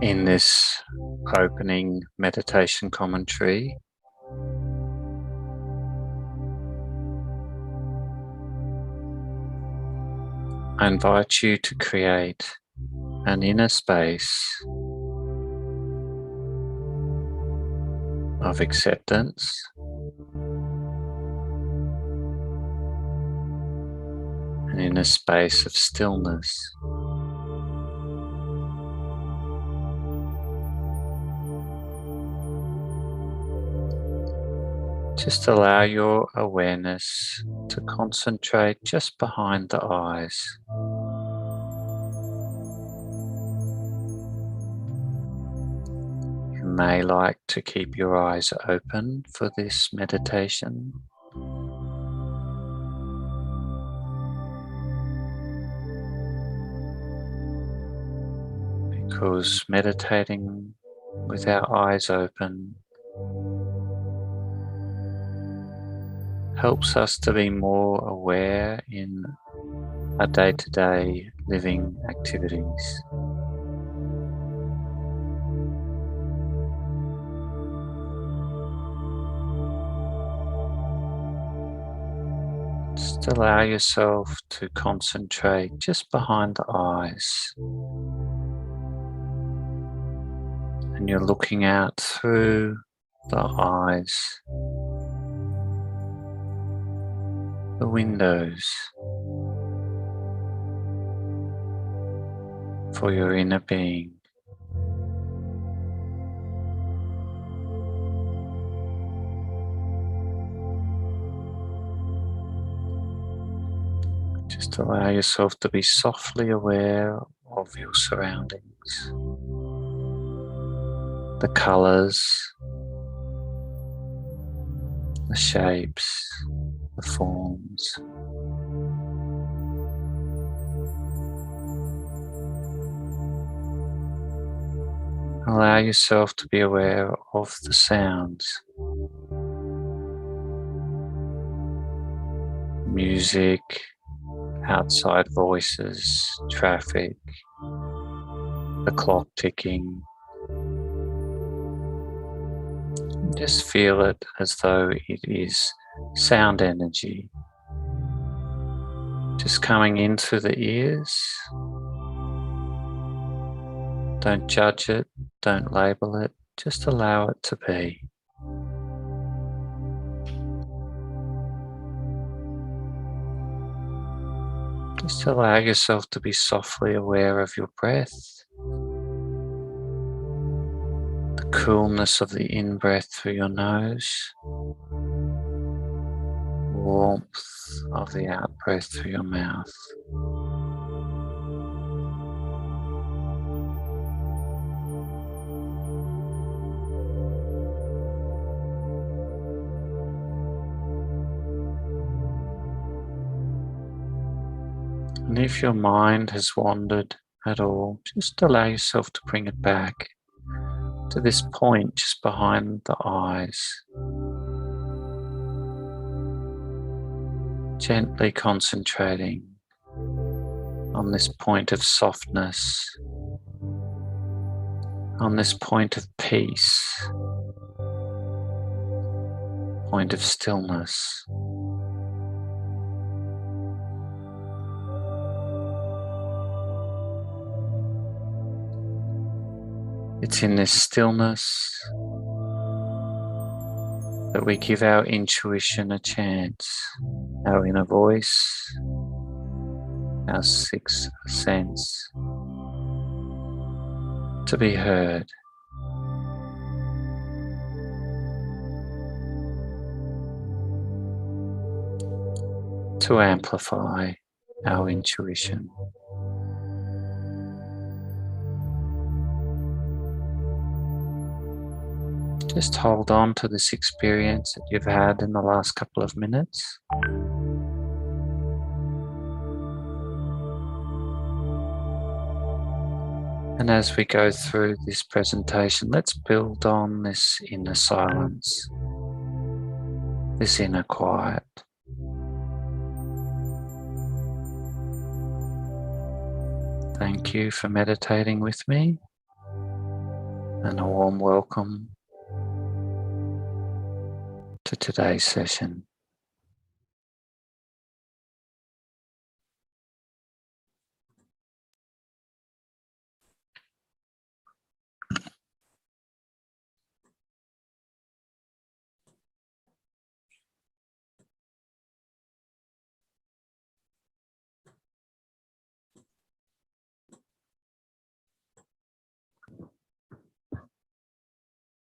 In this opening meditation commentary, I invite you to create an inner space of acceptance and in a space of stillness. Just allow your awareness to concentrate just behind the eyes. You may like to keep your eyes open for this meditation. Because meditating with our eyes open helps us to be more aware in our day-to-day living activities. Just allow yourself to concentrate just behind the eyes. And you're looking out through the eyes, the windows, for your inner being. Just allow yourself to be softly aware of your surroundings, the colors, the shapes, the forms. Allow yourself to be aware of the sounds, music, outside voices, traffic, the clock ticking. Just feel it as though it is sound energy, just coming in through the ears. Don't judge it, don't label it, just allow it to be. Just allow yourself to be softly aware of your breath, the coolness of the in-breath through your nose, warmth of the out-breath through your mouth. And if your mind has wandered at all, just allow yourself to bring it back to this point just behind the eyes. Gently concentrating on this point of softness, on this point of peace, point of stillness. It's in this stillness that we give our intuition a chance, our inner voice, our sixth sense, to be heard. To amplify our intuition. Just hold on to this experience that you've had in the last couple of minutes. And as we go through this presentation, let's build on this inner silence, this inner quiet. Thank you for meditating with me. and a warm welcome to today's session.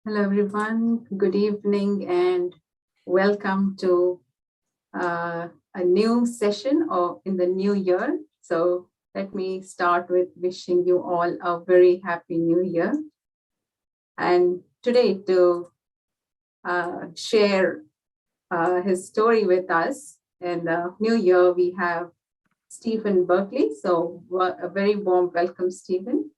Hello everyone, good evening and welcome to a new session or in the new year. So let me start with wishing you all a very happy new year. And today to share his story with us in the new year, we have Stephen Berkeley. So a very warm welcome, Stephen.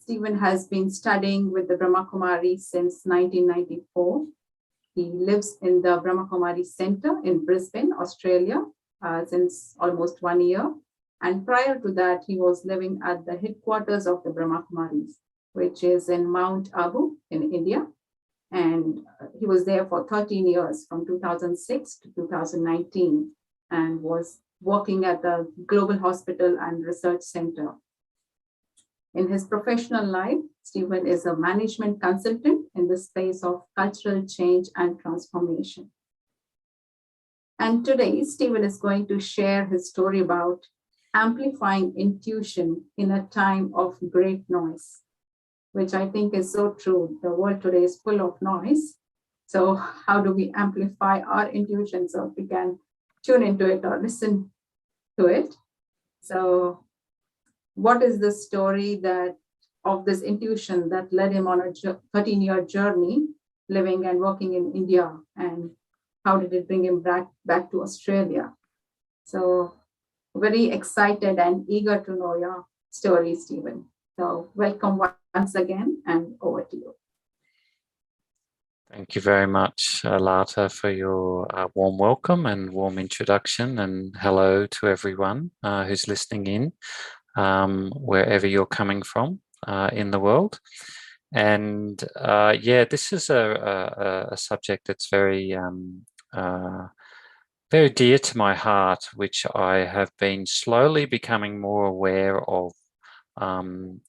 Stephen has been studying with the Brahma Kumaris since 1994. He lives in the Brahma Kumaris Centre in Brisbane, Australia, since almost 1 year. And prior to that, he was living at the headquarters of the Brahma Kumaris, which is in Mount Abu in India. And he was there for 13 years, from 2006 to 2019, and was working at the Global Hospital and Research Centre. In his professional life, Stephen is a management consultant in the space of cultural change and transformation. And today, Stephen is going to share his story about amplifying intuition in a time of great noise, which I think is so true. The world today is full of noise. So how do we amplify our intuition so we can tune into it or listen to it? So what is the story of this intuition that led him on a 13-year journey living and working in India, and how did it bring him back to Australia? So very excited and eager to know your story, Stephen. So welcome once again, and over to you. Thank you very much, Lata, for your warm welcome and warm introduction, and hello to everyone who's listening in. Wherever you're coming from in the world. And yeah, this is a subject that's very, very dear to my heart, which I have been slowly becoming more aware of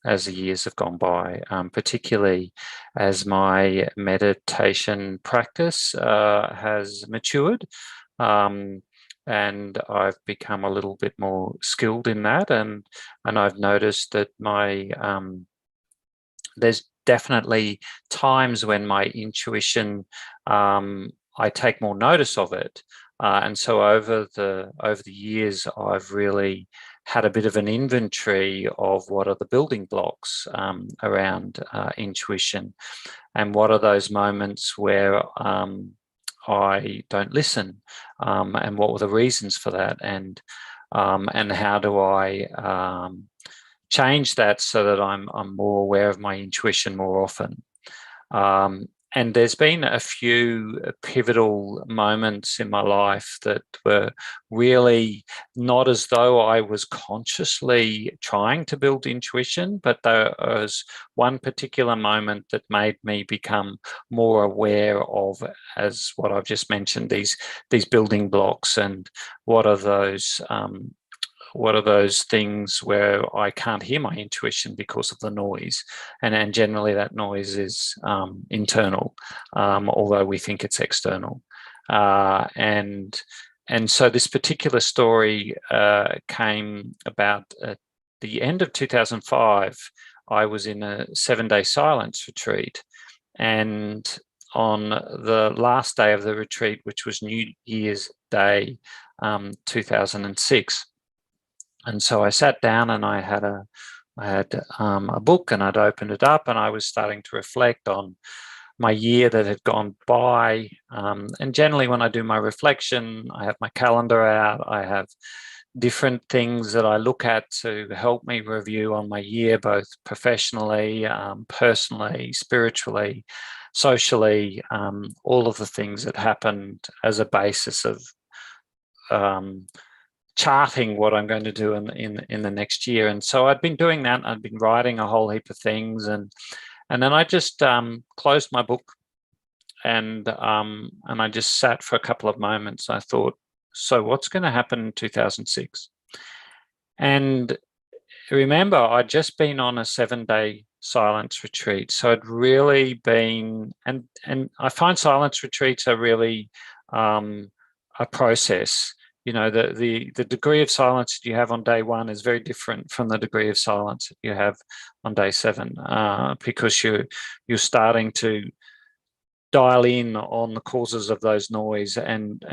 as the years have gone by, particularly as my meditation practice has matured. And I've become a little bit more skilled in that, and I've noticed that there's definitely times when my intuition, I take more notice of it, and so over the years, I've really had a bit of an inventory of what are the building blocks around intuition, and what are those moments where I don't listen, and what were the reasons for that, and how do I change that so that I'm more aware of my intuition more often. And there's been a few pivotal moments in my life that were really not as though I was consciously trying to build intuition, but there was one particular moment that made me become more aware of, as what I've just mentioned, these building blocks, and what are those things where I can't hear my intuition because of the noise, and generally that noise is internal, although we think it's external, and so this particular story came about at the end of 2005. I was in a 7-day silence retreat, and on the last day of the retreat, which was New Year's Day 2006. And so I sat down and I had a book, and I'd opened it up, and I was starting to reflect on my year that had gone by. And generally when I do my reflection, I have my calendar out. I have different things that I look at to help me review on my year, both professionally, personally, spiritually, socially, all of the things that happened as a basis of charting what I'm going to do in the next year. And so I'd been doing that. I'd been writing a whole heap of things, and then I just closed my book, and I just sat for a couple of moments. I thought, so what's going to happen in 2006? And remember, I'd just been on a 7-day silence retreat. So I'd really been, and I find silence retreats are really a process. You know, the degree of silence that you have on day 1 is very different from the degree of silence that you have on day 7, because you're starting to dial in on the causes of those noise and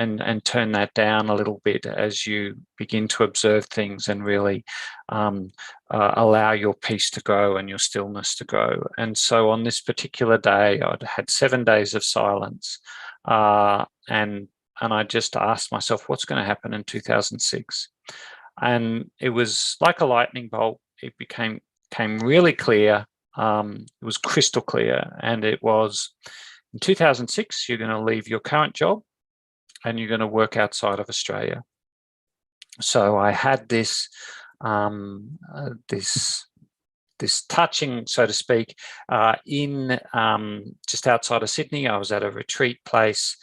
turn that down a little bit as you begin to observe things and really allow your peace to grow and your stillness to grow. And so on this particular day, I'd had 7 days of silence, and I just asked myself, what's going to happen in 2006? And it was like a lightning bolt. It came really clear. It was crystal clear, and it was, in 2006, you're going to leave your current job and you're going to work outside of Australia. So I had this this touching, so to speak, in just outside of Sydney. I was at a retreat place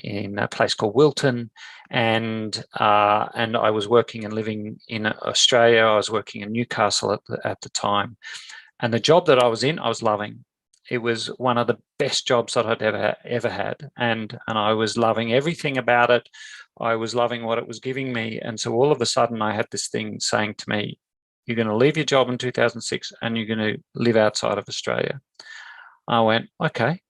in a place called Wilton, and I was working and living in Australia. I was working in Newcastle at the time, and the job that I was in, I was loving. It was one of the best jobs that I'd ever had, and I was loving everything about it. I was loving what it was giving me, and so all of a sudden, I had this thing saying to me, "You're going to leave your job in 2006, and you're going to live outside of Australia." I went, "Okay,"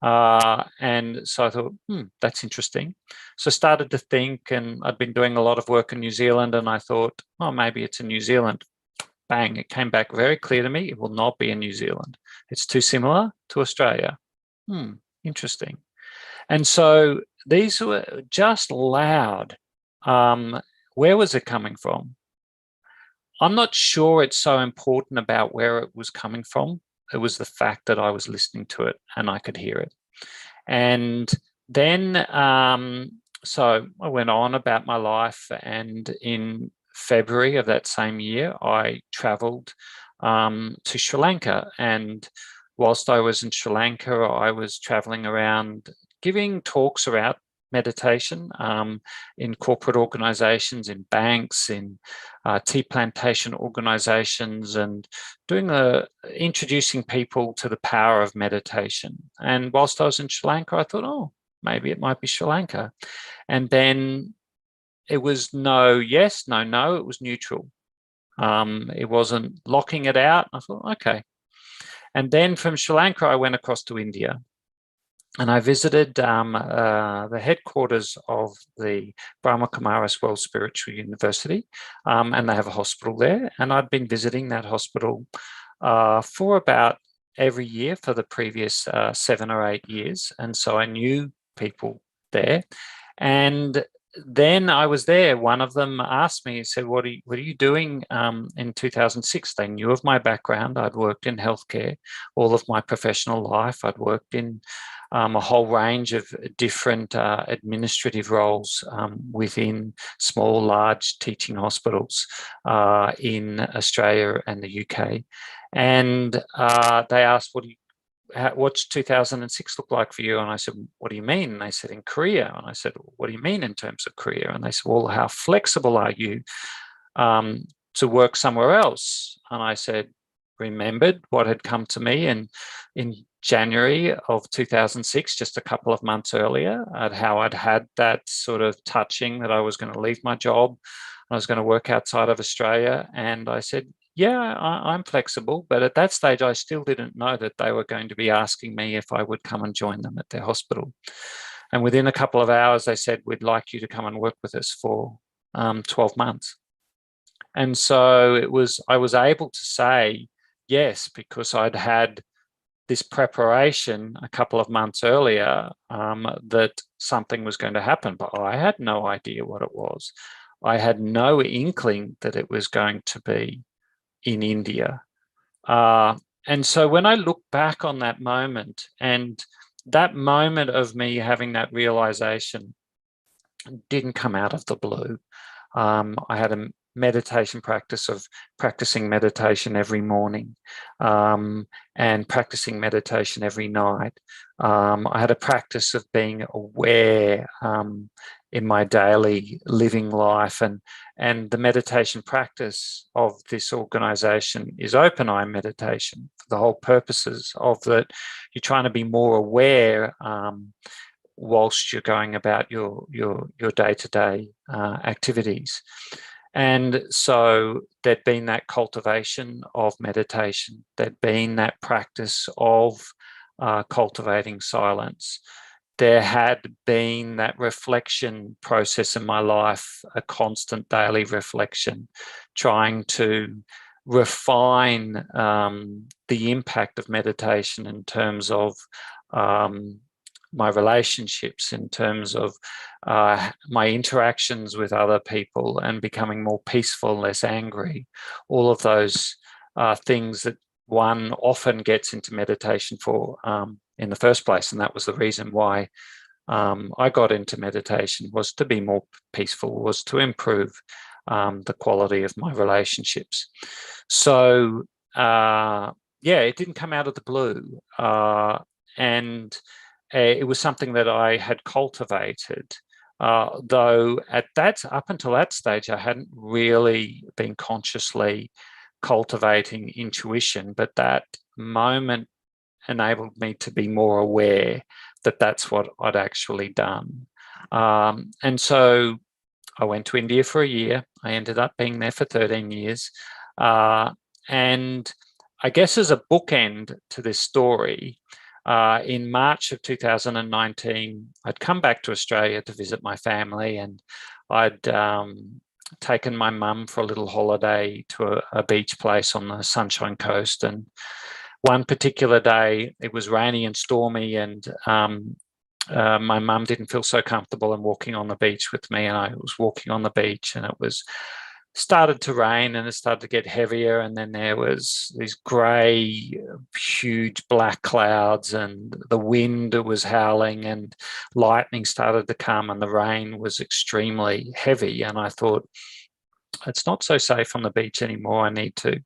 and so I thought, that's interesting. So I started to think, and I'd been doing a lot of work in New Zealand, and I thought, oh, maybe it's in New Zealand. Bang, it came back very clear to me. It will not be in New Zealand. It's too similar to Australia. Interesting. And so these were just loud. Where was it coming from? I'm not sure it's so important about where it was coming from. It was the fact that I was listening to it and I could hear it. And then, so I went on about my life, and in February of that same year, I travelled to Sri Lanka. And whilst I was in Sri Lanka, I was travelling around giving talks about meditation in corporate organisations, in banks, in tea plantation organisations, and introducing people to the power of meditation. And whilst I was in Sri Lanka, I thought, oh, maybe it might be Sri Lanka. And then it was no yes, no no, it was neutral. It wasn't locking it out. I thought, okay. And then from Sri Lanka, I went across to India. And I visited the headquarters of the Brahma Kumaris World Spiritual University, and they have a hospital there. And I'd been visiting that hospital for about every year for the previous 7 or 8 years. And so I knew people there. And then I was there. One of them asked me, he said, what are you doing in 2006? They knew of my background. I'd worked in healthcare all of my professional life. I'd worked in a whole range of different administrative roles within small, large teaching hospitals in Australia and the UK. And they asked, what's 2006 look like for you? And I said, what do you mean? And they said, in Korea. And I said, what do you mean in terms of Korea? And they said, well, how flexible are you to work somewhere else? And I said, remembered what had come to me in January of 2006, just a couple of months earlier, at how I'd had that sort of touching that I was going to leave my job. I was going to work outside of Australia. And I said, yeah, I'm flexible. But at that stage, I still didn't know that they were going to be asking me if I would come and join them at their hospital. And within a couple of hours, they said, we'd like you to come and work with us for 12 months. And so I was able to say yes, because I'd had this preparation a couple of months earlier that something was going to happen, but I had no idea what it was. I had no inkling that it was going to be in India. And so when I look back on that moment, and that moment of me having that realization didn't come out of the blue. I had a meditation practice of practicing meditation every morning, and practicing meditation every night. I had a practice of being aware in my daily living life, and the meditation practice of this organisation is open eye meditation. The whole purposes of that, you're trying to be more aware whilst you're going about your day-to-day activities. And so there'd been that cultivation of meditation, there'd been that practice of cultivating silence. There had been that reflection process in my life, a constant daily reflection, trying to refine the impact of meditation in terms of my relationships, in terms of my interactions with other people, and becoming more peaceful, less angry. All of those things that one often gets into meditation for in the first place. And that was the reason why I got into meditation, was to be more peaceful, was to improve the quality of my relationships. So, yeah, it didn't come out of the blue. And it was something that I had cultivated, though up until that stage, I hadn't really been consciously cultivating intuition, but that moment enabled me to be more aware that that's what I'd actually done. And so I went to India for a year. I ended up being there for 13 years. And I guess as a bookend to this story, in March of 2019, I'd come back to Australia to visit my family, and I'd taken my mum for a little holiday to a beach place on the Sunshine Coast. And one particular day, it was rainy and stormy, and my mum didn't feel so comfortable in walking on the beach with me, and I was walking on the beach, and it started to rain, and it started to get heavier, and then there was these grey, huge black clouds, and the wind was howling, and lightning started to come, and the rain was extremely heavy. And I thought, it's not so safe on the beach anymore. I need to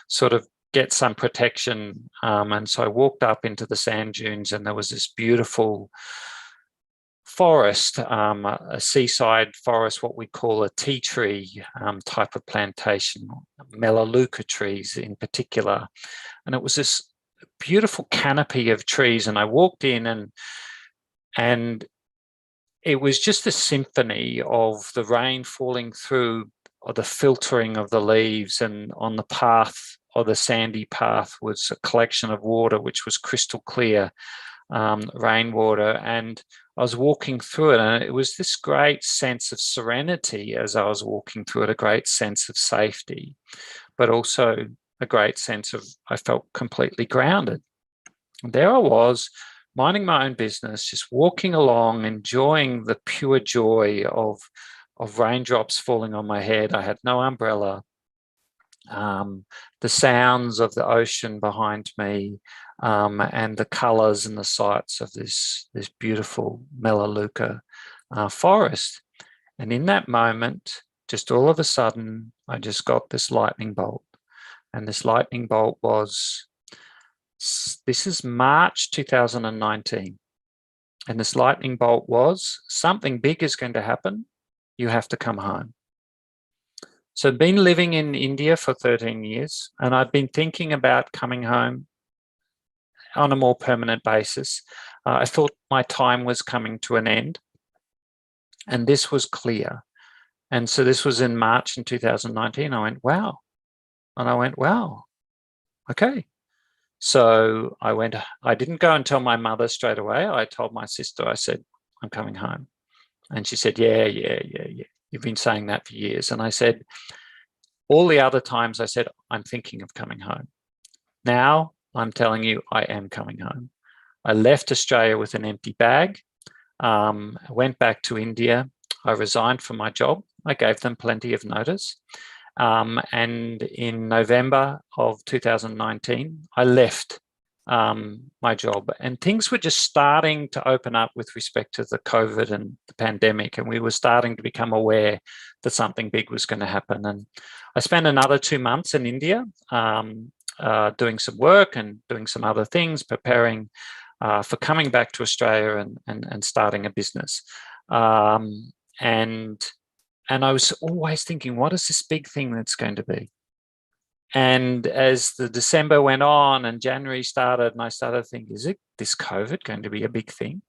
sort of get some protection. And so I walked up into the sand dunes, and there was this beautiful forest, a seaside forest, what we call a tea tree type of plantation, melaleuca trees in particular. And it was this beautiful canopy of trees. And I walked in, and it was just a symphony of the rain falling through, or the filtering of the leaves, and on the path, or the sandy path, was a collection of water which was crystal clear rainwater. And I was walking through it, and it was this great sense of serenity as I was walking through it, a great sense of safety, but also a great sense of, I felt completely grounded. And there I was, minding my own business, just walking along, enjoying the pure joy of raindrops falling on my head. I had no umbrella. The sounds of the ocean behind me, and the colours and the sights of this beautiful melaleuca forest. And in that moment, just all of a sudden, I just got this lightning bolt. And this lightning bolt was, this is March 2019. And this lightning bolt was, something big is going to happen. You have to come home. So I'd been living in India for 13 years, and I'd been thinking about coming home on a more permanent basis. I thought my time was coming to an end, and this was clear. And so this was in March in 2019. I went, wow. And I went, wow, okay. So I didn't go and tell my mother straight away. I told my sister, I said, I'm coming home. And she said, yeah. You've been saying that for years. And I said, all the other times I said, I'm thinking of coming home. Now I'm telling you, I am coming home. I left Australia with an empty bag, went back to India. I resigned from my job. I gave them plenty of notice. And in November of 2019, I left my job, and things were just starting to open up with respect to the COVID and the pandemic, and we were starting to become aware that something big was going to happen. And I spent another 2 months in India doing some work and doing some other things, preparing for coming back to Australia and starting a business. And I was always thinking, what is this big thing that's going to be? And as the December went on and January started, and I started thinking, is this COVID going to be a big thing?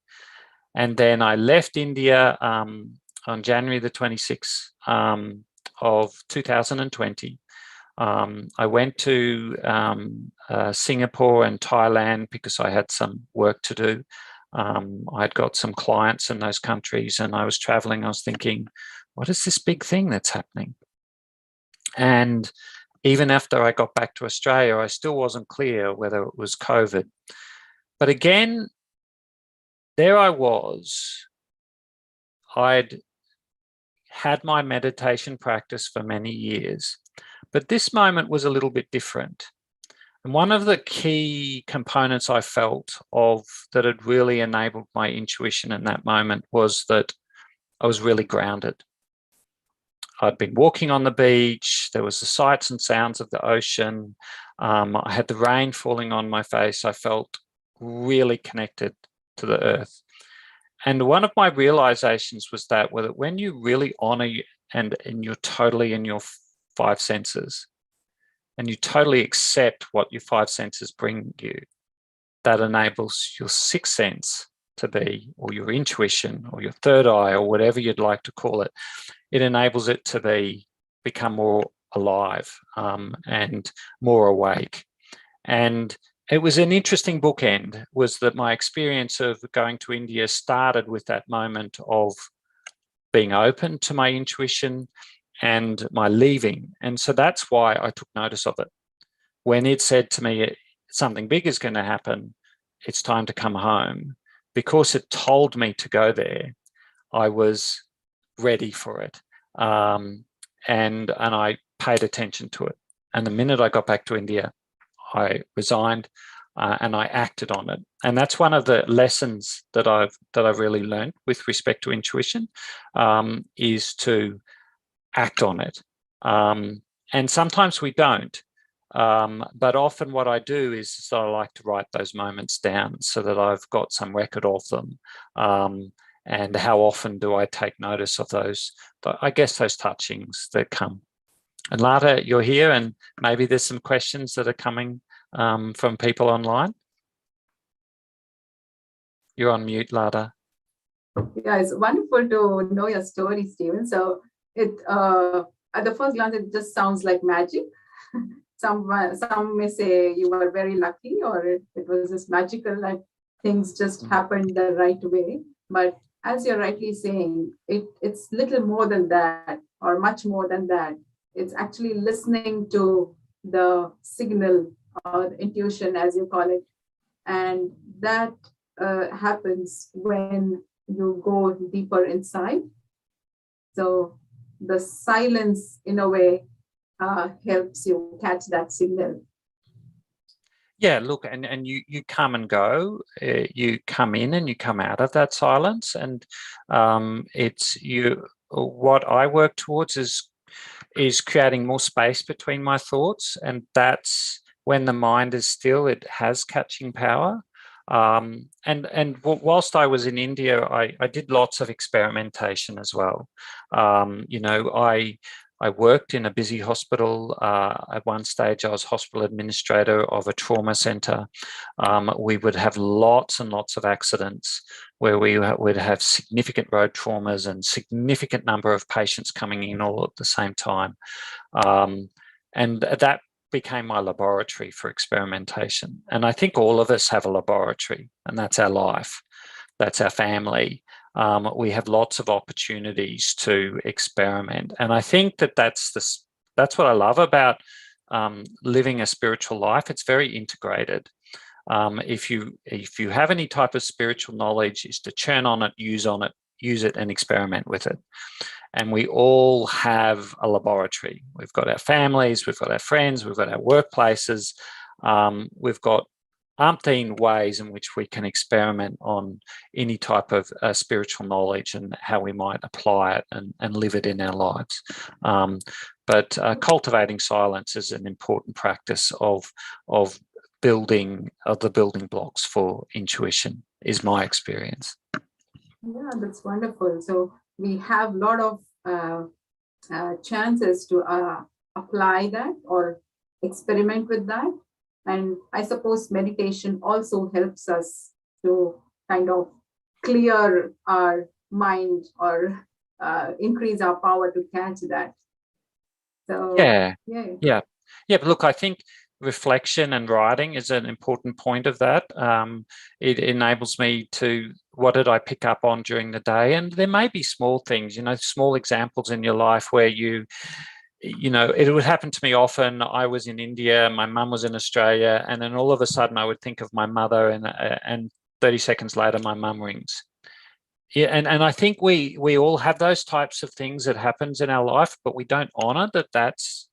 And then I left India on January the 26th of 2020. I went to Singapore and Thailand because I had some work to do. I'd got some clients in those countries, and I was traveling. I was thinking, what is this big thing that's happening? And even after I got back to Australia, I still wasn't clear whether it was COVID. But again, there I was. I'd had my meditation practice for many years, but this moment was a little bit different. And one of the key components I felt of that had really enabled my intuition in that moment was that I was really grounded. I'd been walking on the beach. There was the sights and sounds of the ocean. I had the rain falling on my face. I felt really connected to the earth. And one of my realizations was that when you really honor and you're totally in your 5 senses, and you totally accept what your 5 senses bring you, that enables your 6th sense to be, or your intuition, or your third eye, or whatever you'd like to call it. It enables it to become more alive and more awake. And it was an interesting bookend, was that my experience of going to India started with that moment of being open to my intuition and my leaving. And so that's why I took notice of it. When it said to me, something big is going to happen, it's time to come home, because it told me to go there, I was ready for it. And I paid attention to it. And the minute I got back to India, I resigned and I acted on it. And that's one of the lessons that I've really learned with respect to intuition, is to act on it. And sometimes we don't. But often what I do is I like to write those moments down so that I've got some record of them. And how often do I take notice of those, I guess, those touchings that come. And Lada, you're here, and maybe there's some questions that are coming from people online. You're on mute, Lada. Yeah, it's wonderful to know your story, Stephen. So at the first glance, it just sounds like magic. Some may say you were very lucky, or it was just magical, like things just happened the right way. But as you're rightly saying, it's little more than that, or much more than that. It's actually listening to the signal or intuition, as you call it. And that happens when you go deeper inside. So the silence, in a way, helps you catch that signal. Yeah, look, and you come and go, you come in and you come out of that silence, and what I work towards is creating more space between my thoughts, and that's when the mind is still, it has catching power. And whilst I was in India, I did lots of experimentation as well. I worked in a busy hospital. At one stage, I was hospital administrator of a trauma centre. We would have lots and lots of accidents where we would have significant road traumas and significant number of patients coming in all at the same time. And that became my laboratory for experimentation. And I think all of us have a laboratory, and that's our life. That's our family. We have lots of opportunities to experiment. And I think that's what I love about living a spiritual life. It's very integrated. If you have any type of spiritual knowledge, is to churn on it, use it, and experiment with it. And we all have a laboratory. We've got our families, we've got our friends, we've got our workplaces, we've got umpteen ways in which we can experiment on any type of spiritual knowledge and how we might apply it and live it in our lives. But cultivating silence is an important practice of the building blocks for intuition, is my experience. Yeah, that's wonderful. So we have a lot of chances to apply that or experiment with that. And I suppose meditation also helps us to kind of clear our mind or increase our power to catch that. So yeah. But look, I think reflection and writing is an important point of that. It enables me to, what did I pick up on during the day? And there may be small things, small examples in your life where it would happen to me often. I was in India, my mum was in Australia, and then all of a sudden I would think of my mother, and 30 seconds later my mum rings. Yeah, and I think we all have those types of things that happens in our life, but we don't honour that's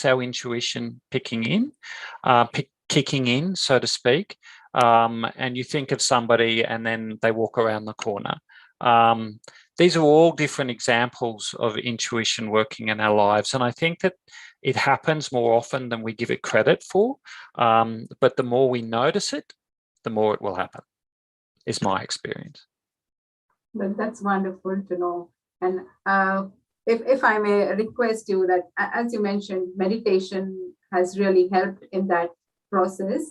our intuition kicking in, so to speak. And you think of somebody and then they walk around the corner. These are all different examples of intuition working in our lives. And I think that it happens more often than we give it credit for. But the more we notice it, the more it will happen, is my experience. But that's wonderful to know. And if I may request you that, as you mentioned, meditation has really helped in that process.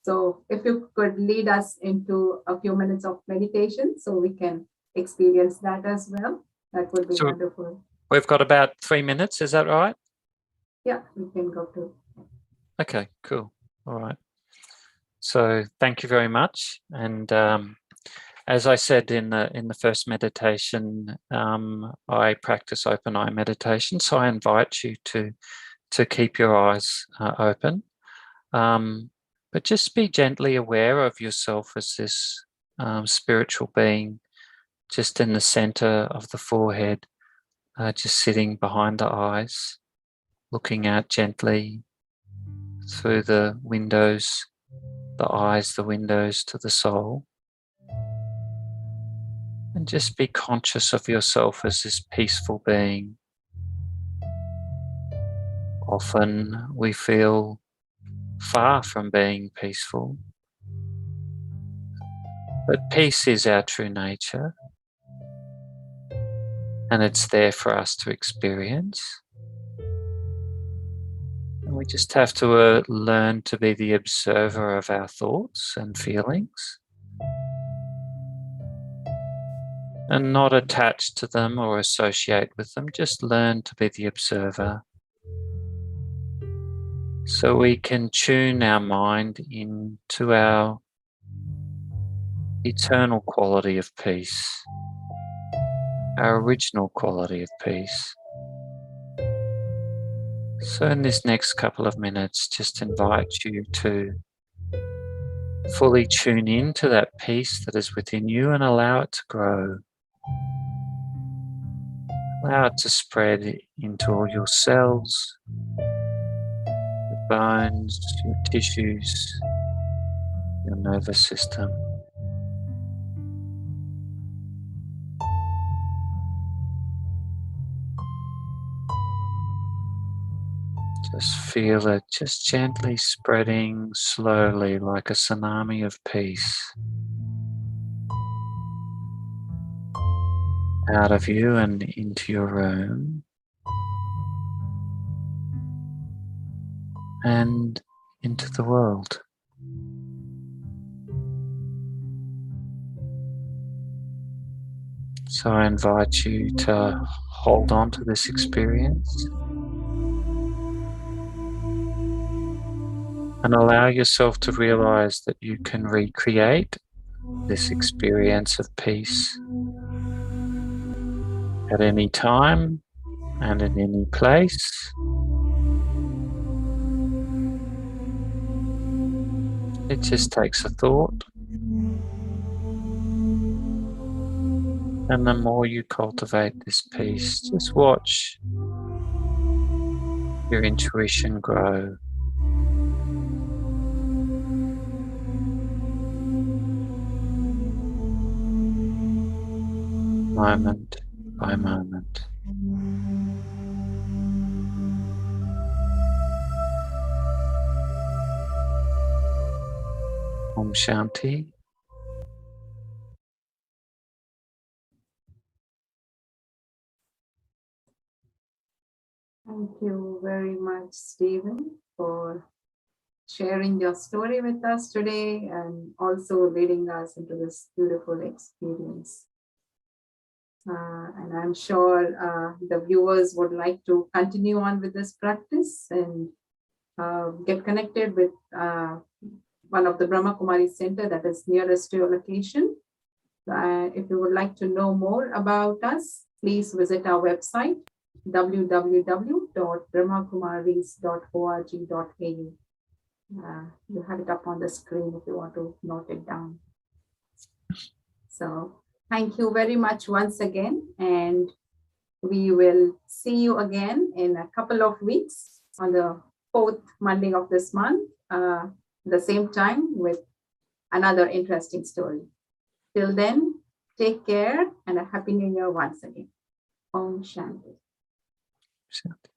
So if you could lead us into a few minutes of meditation so we can experience that as well, that would be wonderful. We've got about 3 minutes, is that right? Yeah, we can go to. Okay, cool. All right. So thank you very much. And as I said in the first meditation, I practice open eye meditation. So I invite you to keep your eyes open, but just be gently aware of yourself as this spiritual being, just in the center of the forehead, just sitting behind the eyes, looking out gently through the windows, the eyes, the windows to the soul. And just be conscious of yourself as this peaceful being. Often we feel far from being peaceful, but peace is our true nature, and it's there for us to experience. And we just have to learn to be the observer of our thoughts and feelings, and not attach to them or associate with them. Just learn to be the observer, so we can tune our mind into our eternal quality of peace, our original quality of peace. So in this next couple of minutes, just invite you to fully tune into that peace that is within you and allow it to grow. Allow it to spread into all your cells, your bones, your tissues, your nervous system. Just feel it just gently spreading slowly like a tsunami of peace out of you and into your room and into the world. So I invite you to hold on to this experience and allow yourself to realize that you can recreate this experience of peace at any time and in any place. It just takes a thought, and the more you cultivate this peace, just watch your intuition grow. moment by moment. Om Shanti. Thank you very much, Stephen, for sharing your story with us today and also leading us into this beautiful experience. And I'm sure the viewers would like to continue on with this practice and get connected with one of the Brahma Kumaris Center that is nearest to your location. If you would like to know more about us, please visit our website, www.brahmakumaris.org.au. You have it up on the screen if you want to note it down. So thank you very much once again, and we will see you again in a couple of weeks on the 4th Monday of this month, the same time with another interesting story. Till then, take care and a happy new year once again. Om Shanti. Shanti.